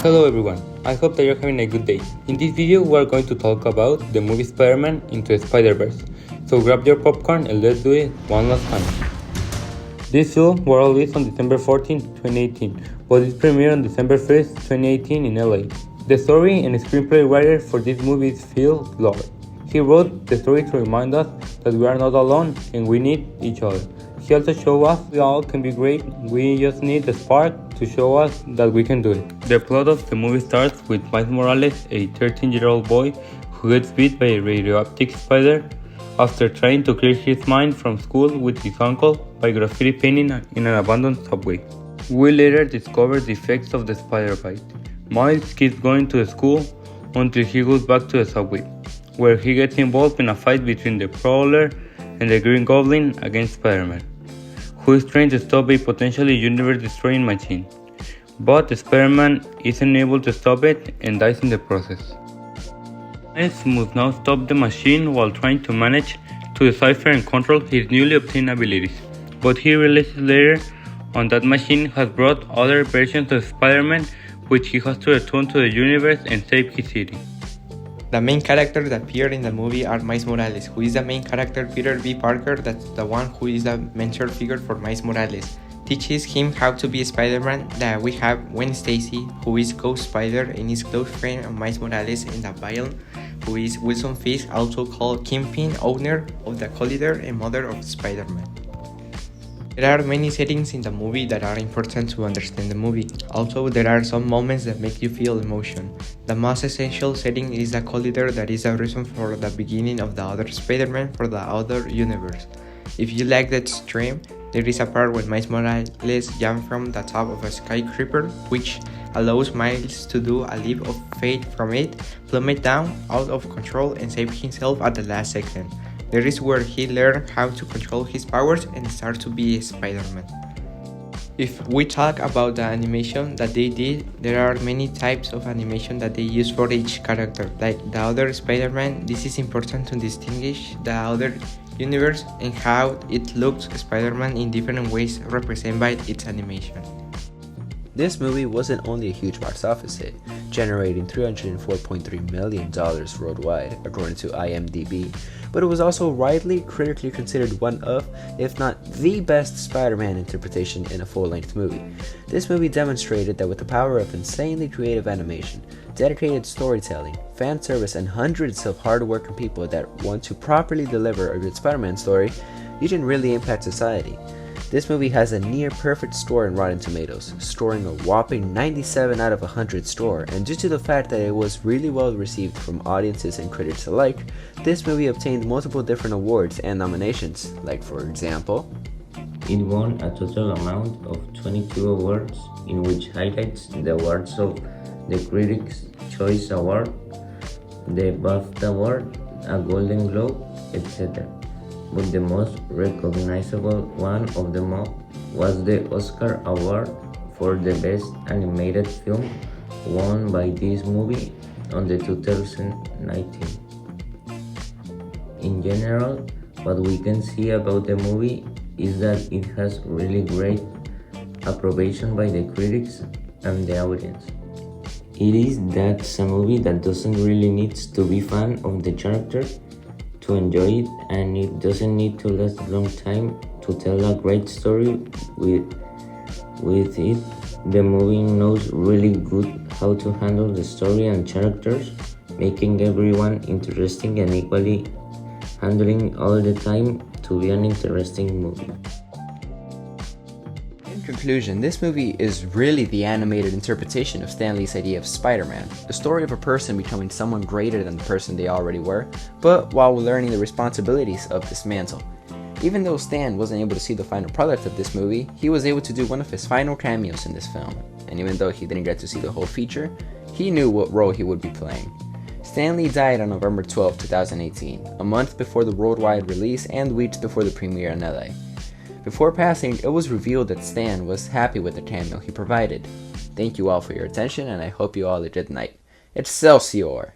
Hello everyone, I hope that you're having a good day. In this video we are going to talk about the movie Spider-Man Into the Spider-Verse. So grab your popcorn and let's do it one last time. This film was released on December 14, 2018, but it premiered on December 1st, 2018 in LA. The story and screenplay writer for this movie is Phil Lord. He wrote the story to remind us that we are not alone and we need each other. He also showed us we all can be great, we just need the spark to show us that we can do it. The plot of the movie starts with Miles Morales, a 13-year-old boy who gets bit by a radioactive spider after trying to clear his mind from school with his uncle by graffiti painting in an abandoned subway. We later discover the effects of the spider bite. Miles keeps going to school until he goes back to the subway, where he gets involved in a fight between the Prowler and the Green Goblin against Spider-Man, who is trying to stop a potentially universe-destroying machine. But Spider-Man isn't able to stop it and dies in the process. Miles must now stop the machine while trying to manage to decipher and control his newly obtained abilities. But he realizes later on that machine has brought other versions of Spider-Man, which he has to return to the universe and save his city. The main characters that appear in the movie are Miles Morales, who is the main character. Peter B. Parker, that's the one who is the mentor figure for Miles Morales, teaches him how to be Spider-Man. That we have Gwen Stacy, who is Ghost Spider and is close friend of Miles Morales, and the villain, who is Wilson Fisk, also called Kingpin, owner of the Collider and mother of Spider-Man. There are many settings in the movie that are important to understand the movie. Also, there are some moments that make you feel emotion. The most essential setting is the Collider, that is the reason for the beginning of the other Spider-Man for the other universe. If you like that stream, there is a part where Miles Morales jumps from the top of a skyscraper, which allows Miles to do a leap of faith from it, plummet down out of control and save himself at the last second. There is where he learned how to control his powers and start to be a Spider-Man. If we talk about the animation that they did, there are many types of animation that they use for each character. Like the other Spider-Man, this is important to distinguish the other universe and how it looks Spider-Man in different ways represented by its animation. This movie wasn't only a huge box office hit, generating $304.3 million worldwide, according to IMDb, but it was also widely critically considered one of, if not the best Spider-Man interpretation in a full-length movie. This movie demonstrated that with the power of insanely creative animation, dedicated storytelling, fan service, and hundreds of hard-working people that want to properly deliver a good Spider-Man story, you can really impact society. This movie has a near-perfect score in Rotten Tomatoes, scoring a whopping 97 out of 100 score, and due to the fact that it was really well received from audiences and critics alike, this movie obtained multiple different awards and nominations, like for example, it won a total amount of 22 awards, in which highlights the awards of the Critics' Choice Award, the BAFTA Award, a Golden Globe, etc. But the most recognizable one of them all was the Oscar Award for the Best Animated Film, won by this movie on the 2019. In general, what we can see about the movie is that it has really great approbation by the critics and the audience. It is that's a movie that doesn't really need to be fan of the character to enjoy it, and it doesn't need to last a long time to tell a great story with it. The movie knows really good how to handle the story and characters, making everyone interesting and equally handling all the time to be an interesting movie. In conclusion, this movie is really the animated interpretation of Stan Lee's idea of Spider-Man, the story of a person becoming someone greater than the person they already were, but while learning the responsibilities of this mantle. Even though Stan wasn't able to see the final product of this movie, he was able to do one of his final cameos in this film, and even though he didn't get to see the whole feature, he knew what role he would be playing. Stan Lee died on November 12, 2018, a month before the worldwide release and weeks before the premiere in LA. Before passing, it was revealed that Stan was happy with the cameo he provided. Thank you all for your attention, and I hope you all a good night. Excelsior!